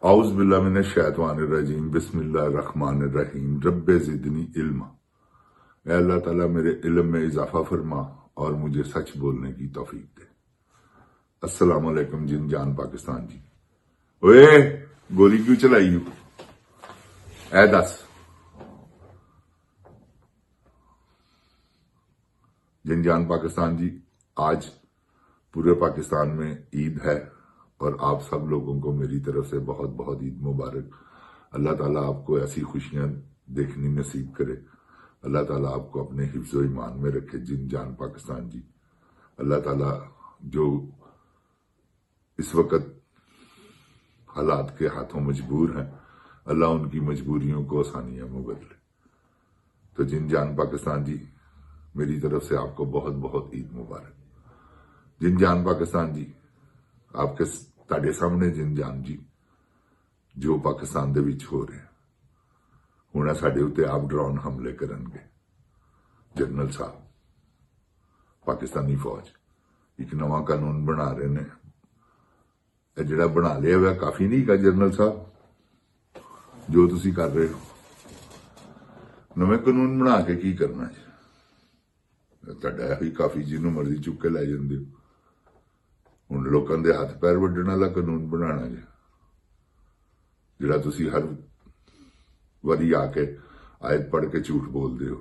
औज़ बिल्लाहि मिनश शैतानिर रजीम बिस्मिल्लाहिर रहमानिर रहीम रब्बे ज़िदनी इल्मा। ऐ अल्लाह ताला मेरे इल्म में इजाफा फरमा और मुझे सच बोलने की तौफीक दे। अस्सलाम वालेकुम जिन जान पाकिस्तान जी। ओए गोली क्यों चलाई हो? ऐ दस जिन जान पाकिस्तान जी, आज पूरे पाकिस्तान में ईद है और आप सब लोगों को मेरी तरफ से बहुत बहुत ईद मुबारक। अल्लाह ताला आपको ऐसी खुशियां देखनी नसीब करे। अल्लाह ताला आपको अपने हिफ्ज़ो ईमान में रखे। जिन जान पाकिस्तान जी, अल्लाह ताला जो इस वक्त हालात के हाथों मजबूर हैं, अल्लाह उनकी मजबूरियों को आसानियां में बदले। तो जिन जान पाकिस्तान जी, मेरी तरफ से आपको बहुत बहुत ईद मुबारक। जिन जान पाकिस्तान जी, आपके ਤੁਹਾਡੇ ਸਾਹਮਣੇ जिन जान जी जो पाकिस्तान ਦੇ ਵਿੱਚ ਹੋ ਰਿਹਾ। ਹੁਣ ਸਾਡੇ ਉੱਤੇ ਆਪ ਡਰੋਨ ਹਮਲੇ ਕਰਨਗੇ। ਜਨਰਲ ਸਾਹਿਬ, ਪਾਕਿਸਤਾਨੀ ਫੌਜ ਇੱਕ ਨਵਾਂ ਕਾਨੂੰਨ ਬਣਾ ਰਹੇ ਨੇ। ਇਹ ਜਿਹੜਾ ਬਣਾ ਲਿਆ ਹੋਇਆ ਕਾਫੀ ਨਹੀਂ ਹੈਗਾ ਜਨਰਲ ਸਾਹਿਬ। ਜੋ ਤੁਸੀਂ ਕਰ ਰਹੇ ਹੋ, ਨਵੇਂ ਕਾਨੂੰਨ ਬਣਾ ਕੇ ਕੀ ਕਰਨਾ ਹੈ? ਤੁਹਾਡਾ ਹੀ ਕਾਫੀ, ਜਿਹਨੂੰ ਮਰਜ਼ੀ ਚੁੱਕ ਕੇ ਲੈ ਜਾਂਦੇ ਹੋ। ਹੁਣ ਲੋਕਾਂ ਦੇ ਹੱਥ ਪੈਰ ਵੱਢਣ ਵਾਲਾ ਕਾਨੂੰਨ ਬਣਾਉਣਾ ਹੈ, ਜਿਹੜਾ ਤੁਸੀਂ ਹਰ ਵਾਰੀ ਆ ਕੇ ਆਇਤ ਪੜ੍ਹ ਕੇ ਝੂਠ ਬੋਲਦੇ ਹੋ।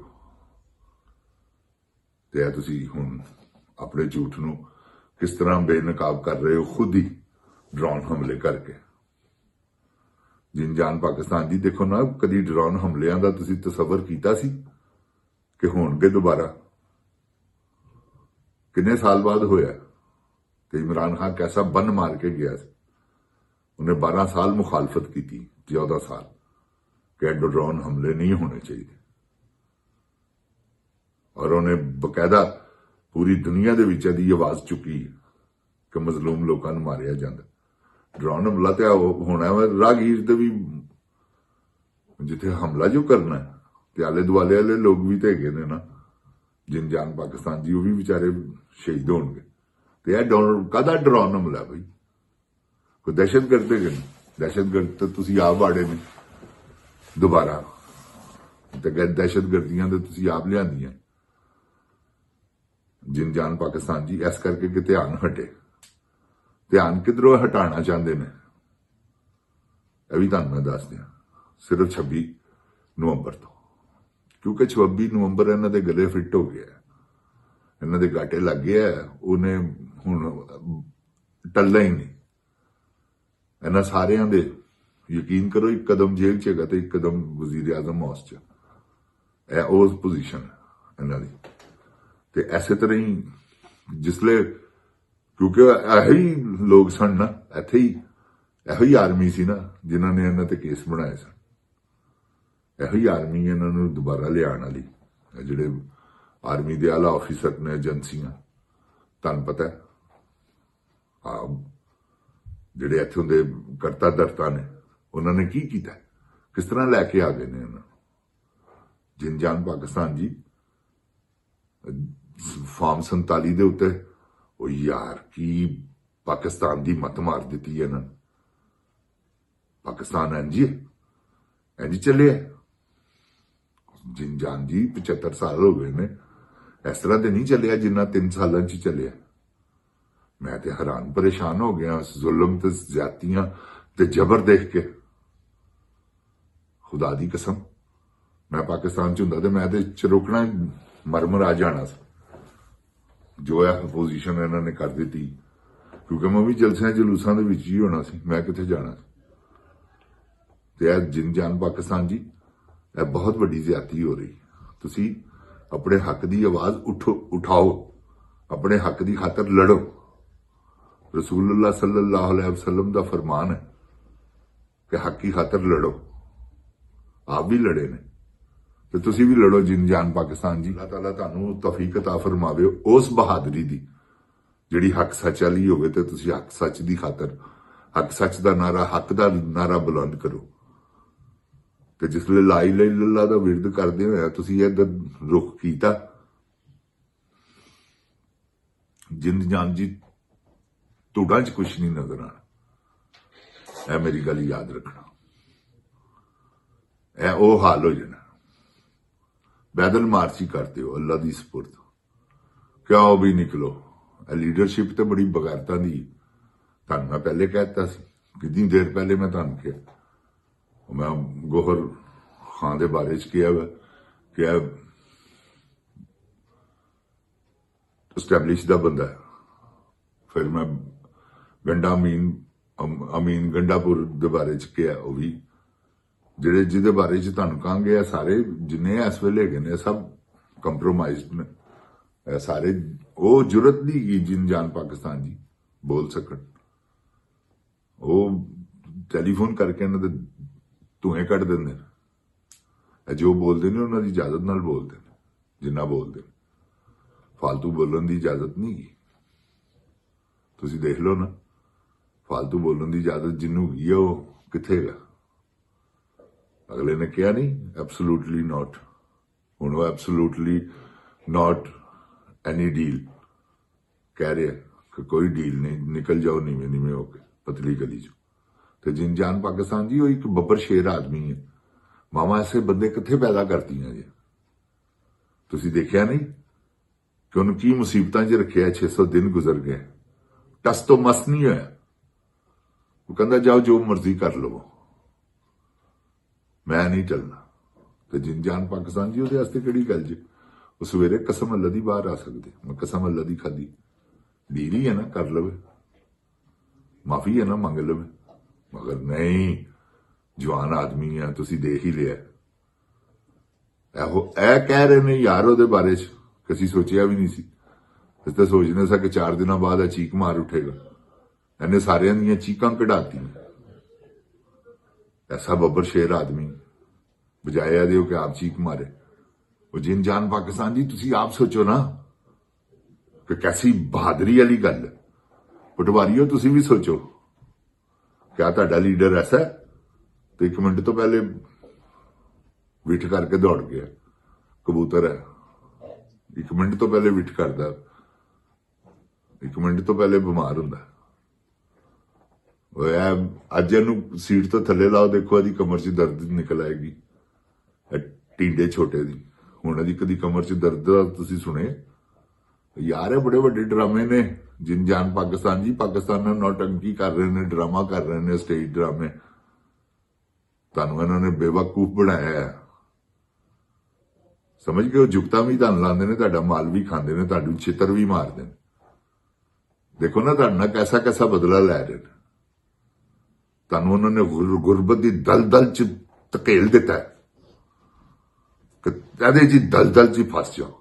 ਤੇ ਇਹ ਤੁਸੀਂ ਹੁਣ ਆਪਣੇ ਝੂਠ ਨੂੰ ਕਿਸ ਤਰ੍ਹਾਂ ਬੇਨਕਾਬ ਕਰ ਰਹੇ ਹੋ, ਖੁਦ ਹੀ ਡਰੋਨ ਹਮਲੇ ਕਰਕੇ। ਜਿਨ ਜਾਨ ਪਾਕਿਸਤਾਨ ਜੀ, ਦੇਖੋ ਨਾ, ਕਦੀ ਡਰੋਨ ਹਮਲਿਆਂ ਦਾ ਤੁਸੀਂ ਤਸੱਵਰ ਕੀਤਾ ਸੀ ਕਿ ਹੋਣਗੇ ਦੁਬਾਰਾ? ਕਿੰਨੇ ਸਾਲ ਬਾਅਦ ਹੋਇਆ ਕਿ इमरान खान कैसा बन मार के गया। उन्हें 12 साल मुखालफत की थी, 14 साल, कि ड्रोन हमले नहीं होने चाहिए। और उन्हें बकायदा पूरी दुनिया के विच दी आवाज चुकी कि मजलूम लोगों को मारिया जाता। ड्रोन हमला तो होना है, राहगीर ते भी जिथे हमला जो करना है, ते आले दुआले वाले लोग भी तो है ने ना। जिन जान पाकिस्तान जी, वो भी बेचारे शहीद होंगे। तो यह कादा डराउन हमला भाई? कोई दहशतगर्द है कि नहीं? दहशतगर्द तो तुसी आप बाड़े ने दोबारा, तो दहशतगर्दियां तो तुसी आप लिया। जिन जान पाकिस्तान जी, इस करके कि ध्यान हटे। ध्यान किधरों हटाना चाहते हैं, यह भी तुहानू मैं दस दियां। सिर्फ 26 नवंबर तो, क्योंकि 26 नवंबर इन्हां दे गले फिट हो गया, इन्हां दे गाटे लग गया। उन्हें हुण टलना ही नहीं। इन्हां सारियां दे यकीन करो, एक कदम जेल च हैगा ते एक कदम वजीर आजम हाउस च। ए उस पोजीशन है इन्हां दी। ते ऐसे तरह ही जिसले, क्योंकि यही लोग सन ना, इत्थे ही यही आर्मी सी ना जिन्हां ने इन्हां ते केस बनाए सन। यही आर्मी इन्हां नूं दोबारा लियाण वाली, जिहड़े आर्मी दे आला ऑफिसर ने, एजेंसियां, तुहानूं पता है जिहड़े इत्थों दे करता दरता ने, उन्होंने की कीता, किस तरह लैके आ गए ने इन्हां। जिन जान पाकिस्तान जी, फार्म 47 दे उत्ते ओ यार की पाकिस्तान दी मत मार दी है इन्हां। पाकिस्तान इंज चले। जिन जान जी, 75 साल हो गए ने, इस तरह तो नहीं चलिया जिन्ना 3 सालों च चलिया। मैं तो हैरान परेशान हो गया जुल्म ते ज्यादतियां ते जबर देख के। खुदा दी कसम, मैं पाकिस्तान च हुंदा ते मैं ते चरोकना मर आ जाना सा। जो है पोजीशन इन्होंने कर दी, क्योंकि मैं भी जलसियां जलूसां दे विच ही होना सी, मैं किथे जाना सी। ते जिन जान पाकिस्तान जी, यह बहुत बड़ी ज्यादती हो रही। तुसी अपने हक की आवाज उठाओ, अपने हक की खातर लड़ो। रसूलुल्लाह सल्लल्लाहु अलैहि वसल्लम का फरमान है कि हक की खातर लड़ो। आप भी लड़े ने, तो तुसी भी लड़ो। जिन जान पाकिस्तान जी, अल्लाह ताला तुहानू तौफीक अता फरमावे उस बहादुरी दी जिहड़ी हक सच वाली होवे। ते तुसी हक सच की खातर, हक सच का नारा, हक का नारा बुलंद करो। तो जिसले ला इलाहा इल्लल्लाह दा विरद करदे होया तुसी इधर रुख कीता, जिन जान जी धुड़ा च कुछ नहीं नजर आना। ਇਹ ਮੇਰੀ ਗੱਲ ਯਾਦ ਰੱਖਣਾ। ਇਹ ਉਹ ਹਾਲ ਹੋ ਜਾਣਾ। पैदल मार्च ही करते हो अल्लाह दी सपुर्द, क्या हो भी निकलो। लीडरशिप तो बड़ी बगैरता दी। तुहानू मैं पहले कहता सी, कितनी देर पहले मैं तुहानू कहा, मैं गोहर खां दे बारे च कहा एस्टैबलिश दा बंदा है। फिर मैं गंडा अमीन गंडापुर दे बारे च कहा, वो भी ਜਿਹੜੇ ਜਿਹਦੇ ਬਾਰੇ ਚ ਤੁਹਾਨੂੰ ਕਹਾਂਗੇ ਆ ਸਾਰੇ ਜਿੰਨੇ ਇਸ ਵੇਲੇ ਹੈਗੇ ਨੇ ਸਭ ਕੰਪਰੋਮਾਈਜ਼ਡ ਨੇ। ਸਾਰੇ ਉਹ ਜੁਰਤ ਨਹੀਂ ਕੀ ਜਿਨ ਜਾਨ ਪਾਕਿਸਤਾਨ ਜੀ ਬੋਲ ਸਕਣ। ਉਹ ਟੈਲੀਫੋਨ ਕਰਕੇ ਇਹਨਾਂ ਦੇ ਧੂਏ ਕੱਢ ਦਿੰਦੇ ਨੇ। ਜੋ ਬੋਲਦੇ ਨੇ ਉਹਨਾਂ ਦੀ ਇਜਾਜ਼ਤ ਨਾਲ ਬੋਲਦੇ ਨੇ, ਜਿੰਨਾ ਬੋਲਦੇ ਨੇ। ਫालतू ਬੋਲਣ ਦੀ ਇਜਾਜ਼ਤ ਨਹੀਂ ਗੀ। ਤੁਸੀਂ ਦੇਖ ਲਓ ਨਾ, ਫालतू ਬੋਲਣ ਦੀ ਇਜਾਜ਼ਤ ਜਿਹਨੂੰ ਹੈਗੀ ਆ ਉਹ ਕਿੱਥੇ ਹੈਗਾ। अगले ने कहा नहीं एब्सोल्युटली नॉट, हुण वो एब्सोल्युटली नॉट एनी डील कह रहे कि कोई डील नहीं, निकल जाओ नीवे नीवे होके पतली गली चो। तो जिन जान पाकिस्तान जी वो एक बब्बर शेर आदमी है। मामा ऐसे बंदे कित्थे पैदा करती हैं जी। तुसीं देखिया नहीं कि उन्हें की मुसीबतां च रखिया। 600 दिन गुजर गए, टस तो मस नहीं होया। वो कहंदा जाओ जो मर्जी कर लो, मैं नहीं चलना। तो जिन जान पाकिस्तान जी उसते किहड़ी गल जी। वो सवेरे कसम अल्लाह दी बाहर आ सकते, मैं कसम अल्लाह दी खाधी। डील ही है ना, कर लवे, माफी है ना, मंग लवे। मगर नहीं, जवान आदमी है, तुसी देख ही लिया। ए कह रहे ने यार ਉਹਦੇ बारे च किसी सोचिया भी नहीं सी। इस तो सोचने सा कि 4 दिनों बाद चीक मार उठेगा। इन्हें सारियां दी चीकां कढ़ाती। ऐसा बब्बर शेर आदमी बजाया दे कि आप चीख मारे। वो जिन जान पाकिस्तान जी तुसी आप सोचो ना कि कैसी बहादरी वाली गल। पटवारियों तुसी भी सोचो, क्या तुहाडा लीडर ऐसा है? तो 1 मिनट तो पहले विठ करके दौड़ गया। कबूतर है, 1 मिनट तो पहले विठ करदा, 1 मिनट तो पहले बीमार हुंदा। अज इनू सीट तो थले लाओ, देखो इहदी कमर च दर्द निकल आएगी। टीडे छोटे दी हुण इहदी कदी कमर च दर्द तुसीं सुने यार? ये बड़े बड़े ड्रामे ने जिन जान पाकिस्तान जी। पाकिस्तान नाल नौटंकी कर रहे ने, ड्रामा कर रहे ने, स्टेज ड्रामे। तुहानूं इन्होंने बेवकूफ बनाया है, समझ गए हो? जुगतां भी तुहानूं लांदे ने, तुहाडा माल भी खांदे ने, तुहाडू छितर भी मारदे ने। देखो ना तुहाडे नाल कैसा कैसा बदला लै रहे ने। तुहानूं उन्होंने गुरबत की दलदल च धकेल दिता है कि कहदे जी दलदल च फस जाओ।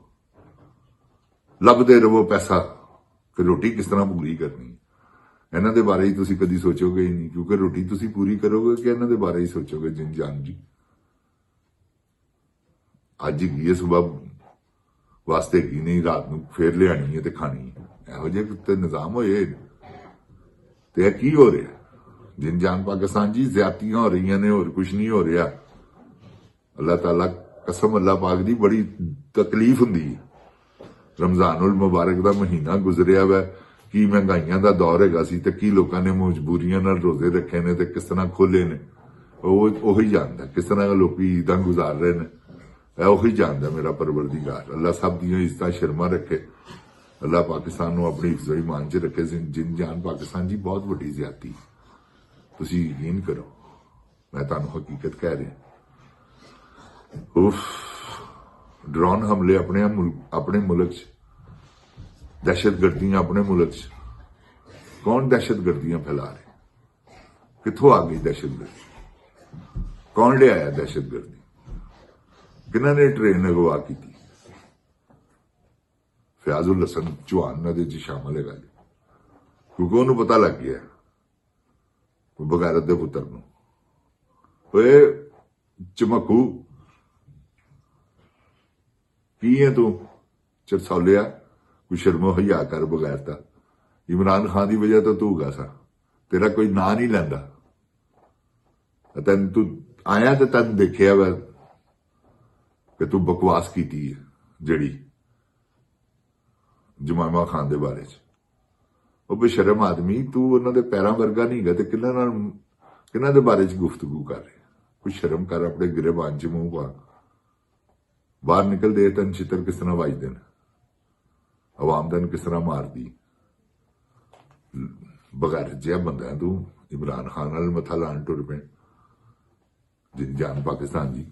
लभदे रहो पैसा कि रोटी किस तरह पूरी करनी। इन्हां दे बारे ही तुसीं कदी सोचोगे ही नहीं, क्योंकि रोटी तुसीं पूरी करोगे कि इन्हां दे बारे ही सोचोगे। जिन जान जी अज ही सुबह वास्ते की नहीं, रात नूं फिर लियानी है ते खानी है। इहो जिहे ते निजाम होए ते की हो रहा? जिन जान पाकिस्तान जी ज्यादतियां हो रही ने, और कुछ नहीं हो रहा। अल्लाह ताला कसम अल्लाह पाक दी बड़ी तकलीफ हुंदी है। रमजानुल मुबारक दा महीना गुजरिया वै, की महंगाइयां दा दौर हैगा सी ते की लोकां ने मजबूरियां नाल रोजे रखे ने ते किस तरह खोले ने। ओही जानदा किस तरह लोकी ईदां गुजार रहे ने। ओही जानदा मेरा परवरदिगार। अल्लाह सब दियां इज्जतां शर्मा रखे। अल्लाह पाकिस्तान नूं अपनी हिफ्ज़ ईमान च रखे। जिन जान पाकिस्तान जी बहुत वड्डी ज़्यादती। तुसीं यकीन करो, मैं तुहानूं हकीकत कह रहा। ड्रोन हमले अपने मुल्क च, दहशतगर्दियां अपने मुल्क च। कौन दहशतगर्दियां फैला रहे? कित्थों आ गई दहशतगर्दी? कौन ले आया दहशतगर्दी? किन्हां ने ट्रेन अगवा की? फयाजुल हसन चौहान दे च शामिल है गल, क्योंकि उन्होंने पता लग गया बगैरत दे पुत्र नूं। ओए चमकू की है तू? चरसौलिया कोई शर्मो हया कर बगैरता। इमरान खान की वजह तो तू गा सा, तेरा कोई ना नहीं लैंदा। तेन तू आया तो तेन देखिया वै कि तू बकवास की है जड़ी जमामा खान दे बारे च। ਉਹ ਬੇਸ਼ਰਮ आदमी, तू उन्होंने पैरों वर्गा नहीं गा, किन्हां नाल ਕਿਹਨਾਂ ਦੇ ਬਾਰੇ 'ਚ ਗੁਫ਼ਤਗੂ ਕਰ ਰਹੇ? ਕੋਈ ਸ਼ਰਮ ਕਰ, ਆਪਣੇ ਗਿਰੇਬਾਨ 'ਚ ਮੂੰਹ ਪਾ। ਬਾਹਰ ਨਿਕਲਦੇ ਤਨ ਛਿੱਤਰ ਕਿਸ ਤਰ੍ਹਾਂ ਵੱਜਦੇ ਨੇ, ਆਵਾਮ ਤੈਨੂੰ ਕਿਸ ਤਰ੍ਹਾਂ ਮਾਰਦੀ। ਬਗੈਰ ਜਿਹਾ ਬੰਦਾ ਤੂੰ ਇਮਰਾਨ ਖਾਨ ਨਾਲ ਮੱਥਾ ਲਾਣ ਟੁਰ ਪਏ। ਜਿੰਨ ਜਾਨ ਪਾਕਿਸਤਾਨ ਜੀ।